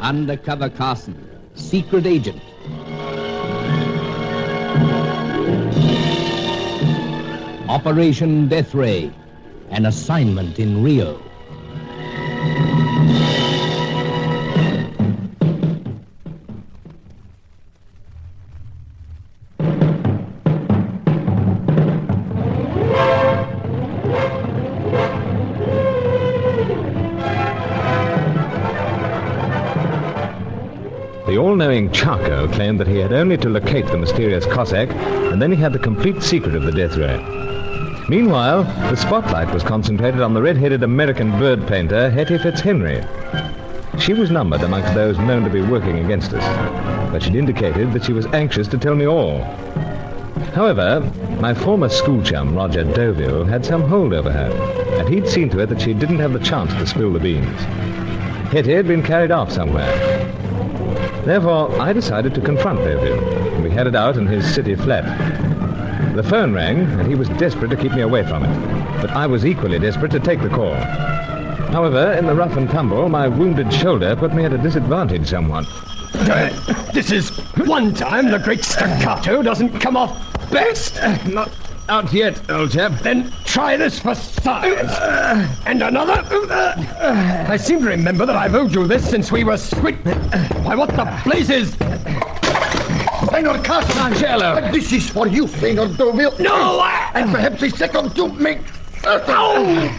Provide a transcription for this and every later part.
Undercover Carson, secret agent. Operation Deathray, an assignment in Rio. The all-knowing Charco claimed that he had only to locate the mysterious Cossack, and then he had the complete secret of the Deathray. Meanwhile, the spotlight was concentrated on the red-headed American bird painter, Hetty Fitzhenry. She was numbered amongst those known to be working against us, but she'd indicated that she was anxious to tell me all. However, my former school chum, Roger Deauville, had some hold over her, and he'd seen to it that she didn't have the chance to spill the beans. Hetty had been carried off somewhere. Therefore, I decided to confront Deauville, and we headed out in his city flat. The phone rang, and he was desperate to keep me away from it, but I was equally desperate to take the call. However, in the rough and tumble, my wounded shoulder put me at a disadvantage somewhat. This is one time the great staccato doesn't come off best. Not out yet, old chap. Then try this for size. And another. I seem to remember that I've owed you this since we were Why, what the blazes? Senor Carson! Angelo! This is for you, Senor Deauville. No! And perhaps a second to make certain.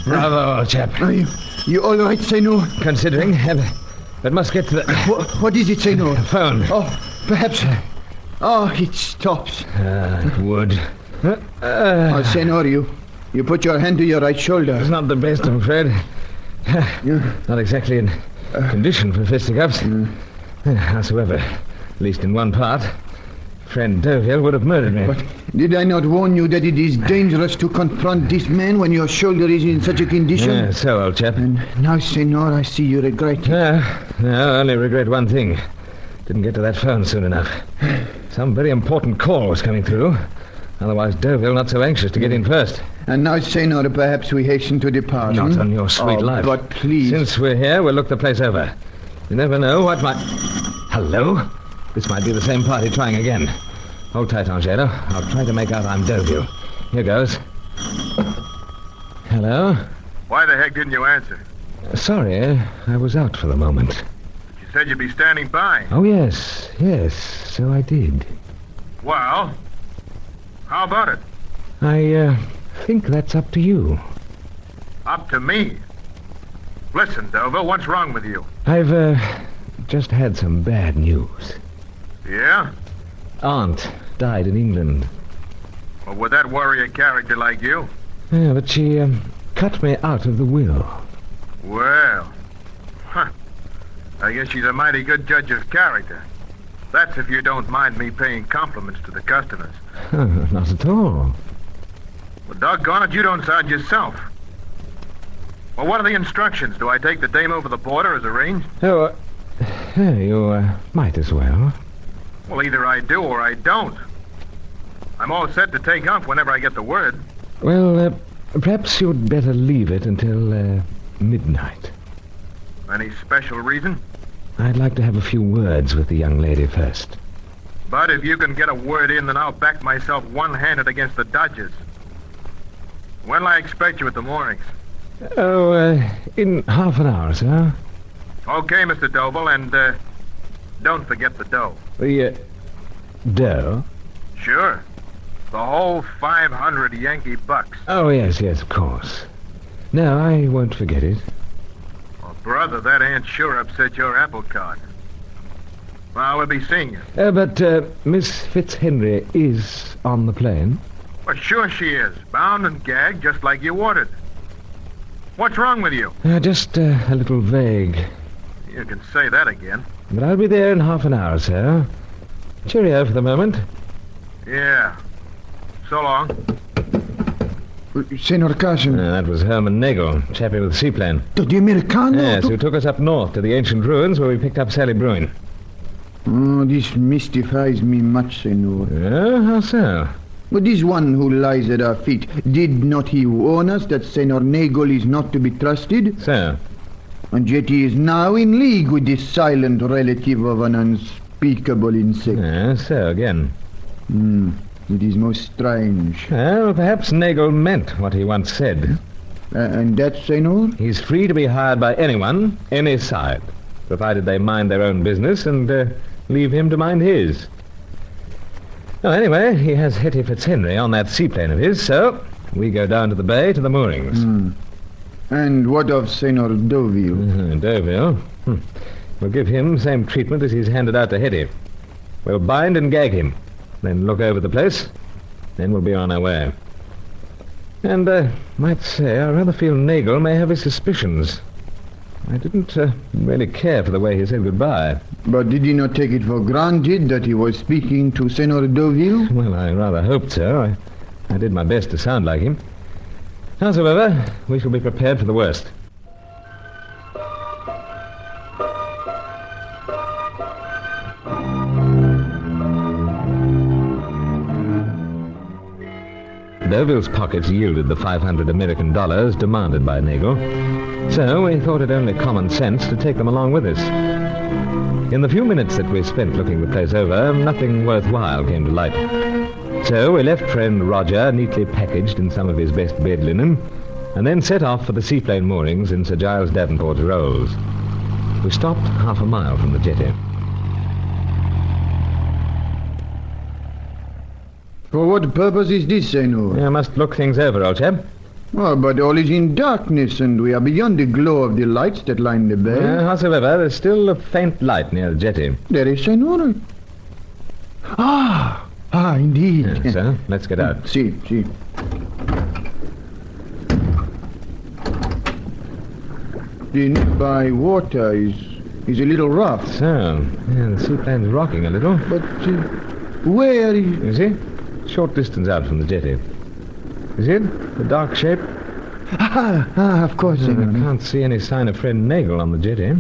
Bravo, old chap. Are you all right, Senor? Considering, but must get to the... What is it, Senor? phone. Oh, perhaps... Oh, it stops. It would. Senor, you put your hand to your right shoulder. It's not the best, I'm afraid. Not exactly in condition for fisticuffs. Howsoever, at least in one part, friend Deauville would have murdered me. But did I not warn you that it is dangerous to confront this man when your shoulder is in such a condition? Yeah, so, old chap. And now, Senor, I see you regret it. No, I only regret one thing. Didn't get to that phone soon enough. Some very important call was coming through. Otherwise, Deauville not so anxious to get in first. And now, Senor, perhaps we hasten to depart. Not on your sweet life. But please... Since we're here, we'll look the place over. You never know what might... Hello? This might be the same party trying again. Hold tight, Angelo. I'll try to make out I'm Deauville. Here goes. Hello? Why the heck didn't you answer? Sorry, I was out for the moment. You said you'd be standing by. Oh, yes, so I did. Well, how about it? I think that's up to you. Up to me? Listen, Deauville, what's wrong with you? I've just had some bad news. Yeah? Aunt died in England. Well, would that worry a character like you? Yeah, but she cut me out of the will. Well, I guess she's a mighty good judge of character. That's if you don't mind me paying compliments to the customers. Not at all. Well, doggone it, you don't sound yourself. Well, what are the instructions? Do I take the dame over the border as arranged? Oh, you might as well. Well, either I do or I don't. I'm all set to take off whenever I get the word. Well, perhaps you'd better leave it until midnight. Any special reason? I'd like to have a few words with the young lady first. But if you can get a word in, then I'll back myself one-handed against the Dodgers. When'll I expect you at the moorings? Oh, in half an hour, sir. Okay, Mr. Deauville, and don't forget the dough. The dough? Sure. The whole 500 Yankee bucks. Oh, yes, of course. No, I won't forget it. Well, brother, that aunt sure upset your apple cart. Well, we'll be seeing you. But Miss Fitzhenry is on the plane? Well, sure she is. Bound and gagged, just like you ordered. What's wrong with you? Just a little vague. You can say that again. But I'll be there in half an hour, sir. Cheerio for the moment. Yeah. So long. Senor Carson. That was Herman Nagel, chappie with the seaplane. The Americano? Yes, who took us up north to the ancient ruins where we picked up Sally Bruin. Oh, this mystifies me much, Senor. Yeah, how so? But this one who lies at our feet, did not he warn us that Senor Nagel is not to be trusted? So? And yet he is now in league with the silent relative of an unspeakable insect. So again. It is most strange. Well, perhaps Nagel meant what he once said. And that, Senor? He's free to be hired by anyone, any side, provided they mind their own business and leave him to mind his. Well, anyway, he has Hetty Fitzhenry on that seaplane of his, so we go down to the bay to the moorings. And what of Senor Deauville? Deauville? We'll give him the same treatment as he's handed out to Hetty. We'll bind and gag him, then look over the place, then we'll be on our way. And might say, I rather feel Nagel may have his suspicions. I didn't really care for the way he said goodbye. But did he not take it for granted that he was speaking to Senor Deauville? Well, I rather hoped so. I did my best to sound like him. Howsoever, we shall be prepared for the worst. Deauville's pockets yielded the $500 American demanded by Nagel, so we thought it only common sense to take them along with us. In the few minutes that we spent looking the place over, nothing worthwhile came to light. So we left friend Roger neatly packaged in some of his best bed linen, and then set off for the seaplane moorings in Sir Giles Davenport's Rolls. We stopped half a mile from the jetty. For what purpose is this, Senor? I must look things over, old chap. Oh, but all is in darkness, and we are beyond the glow of the lights that line the bay. Howsoever, there's still a faint light near the jetty. There is, Senor. Indeed. So, let's get out. See. The nearby water is a little rough. So, the seaplane's rocking a little. But where is... You see? Short distance out from the jetty. You see it? The dark shape? Of course, Senor. I can't see any sign of friend Nagel on the jetty.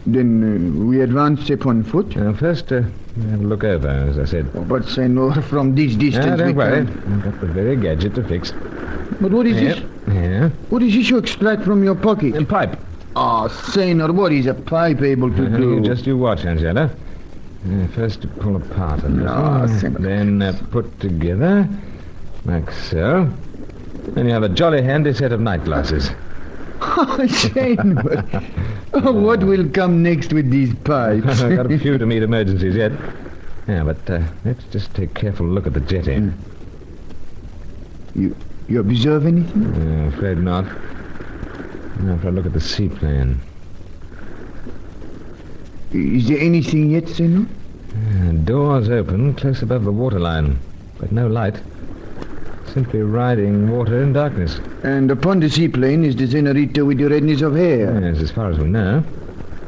Then we advance upon foot? First, we have a look over, as I said. But, Senor, from this distance don't we worry. can't... I've got the very gadget to fix. But what is this? Yeah. What is this you extract from your pocket? A pipe. Senor, what is a pipe able to do? You watch, Angela. First pull apart a little, then put together, like so. Then you have a jolly handy set of night glasses. Senor, what will come next with these pipes? I've got a few to meet emergencies yet. Yeah, but let's just take a careful look at the jetty. You observe anything? I'm afraid not. Now for a look at the seaplane. Is there anything yet, Senor? Doors open close above the waterline, but no light. Simply riding water in darkness. And upon the seaplane is the senorita with the redness of hair. Yes, as far as we know.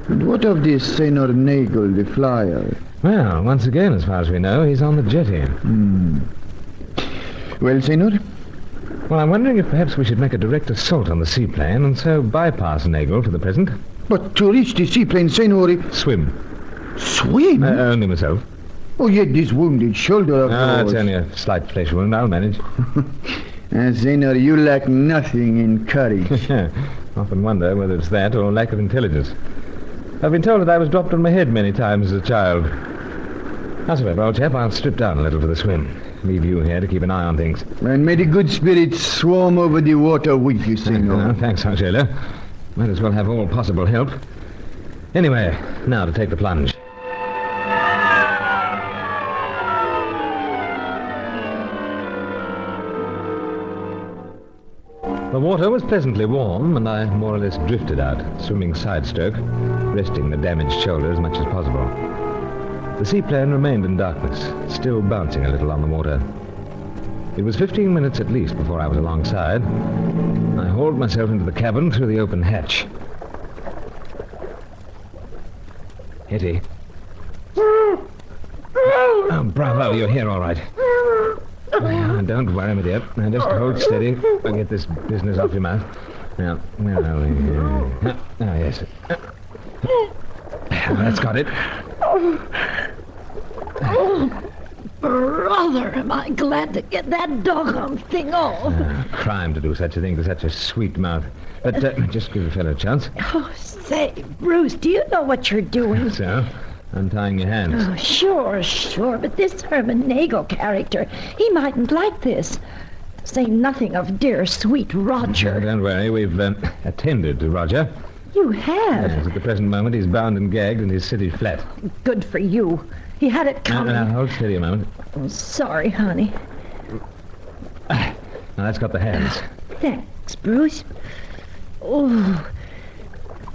And what of this Senor Nagel, the flyer? Well, once again, as far as we know, he's on the jetty. Well, Senor? Well, I'm wondering if perhaps we should make a direct assault on the seaplane and so bypass Nagel for the present. But to reach the seaplane, Senor... Swim. Swim? Only myself. Oh, yet this wounded shoulder of yours... It's only a slight flesh wound. I'll manage. Senor, you lack nothing in courage. Often wonder whether it's that or lack of intelligence. I've been told that I was dropped on my head many times as a child. Howsoever, old chap, I'll strip down a little for the swim. Leave you here to keep an eye on things. And may the good spirits swarm over the water with you, Senor. Thanks, Angela. Might as well have all possible help. Anyway, now to take the plunge. The water was pleasantly warm, and I more or less drifted out, swimming side-stroke, resting the damaged shoulder as much as possible. The seaplane remained in darkness, still bouncing a little on the water. It was 15 minutes at least before I was alongside. I hauled myself into the cabin through the open hatch. Hetty. Oh, bravo, you're here all right. Don't worry, my dear. Now, just hold steady. I'll get this business off your mouth. Now, where are we? Yes. That's got it. Brother, am I glad to get that doggone thing off. Crime to do such a thing to such a sweet mouth. But just give the fellow a chance. Oh, say, Bruce, do you know what you're doing? So, untying your hands. Oh, sure. But this Herman Nagel character, he mightn't like this. Say nothing of dear, sweet Roger. Don't worry, we've attended to Roger. You have? Yes, at the present moment, he's bound and gagged in his city flat. Good for you. He had it coming. Now, hold steady a moment. Oh, sorry, honey. Now, that's got the hands. Thanks, Bruce. Oh,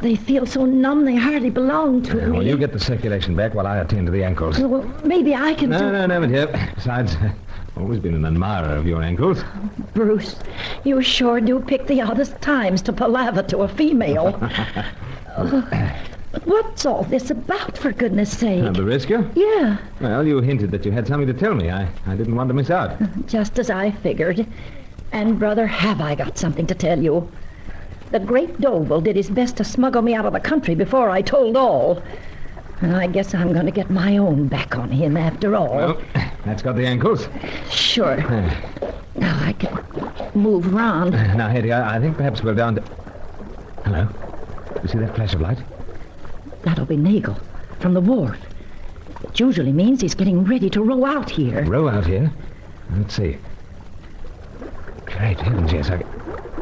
they feel so numb they hardly belong to me. Well, you get the circulation back while I attend to the ankles. Well, maybe I can do... No, but here. Besides, I've always been an admirer of your ankles. Bruce, you sure do pick the oddest times to palaver to a female. What's all this about, for goodness sake? The rescue? Yeah. Well, you hinted that you had something to tell me. I didn't want to miss out. Just as I figured. And, brother, have I got something to tell you. The great Doval did his best to smuggle me out of the country before I told all. And I guess I'm going to get my own back on him after all. Well, that's got the ankles. Sure. Now I can move round. Now, Hetty, I think perhaps we're down to... Hello? You see that flash of light? That'll be Nagel from the wharf. It usually means he's getting ready to row out here. Row out here? Let's see. Great heavens, yes. I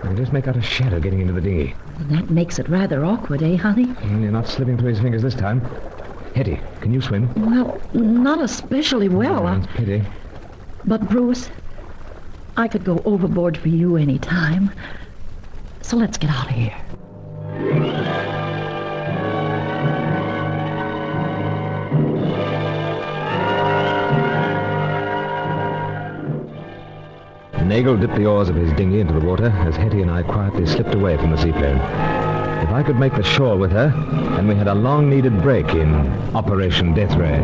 can just make out a shadow getting into the dinghy. That makes it rather awkward, eh, honey? You're not slipping through his fingers this time. Hetty, can you swim? Well, not especially well. That's a pity. But, Bruce, I could go overboard for you any time. So let's get out of here. Nagel dipped the oars of his dinghy into the water as Hetty and I quietly slipped away from the seaplane. If I could make the shore with her, then we had a long-needed break in Operation Deathray.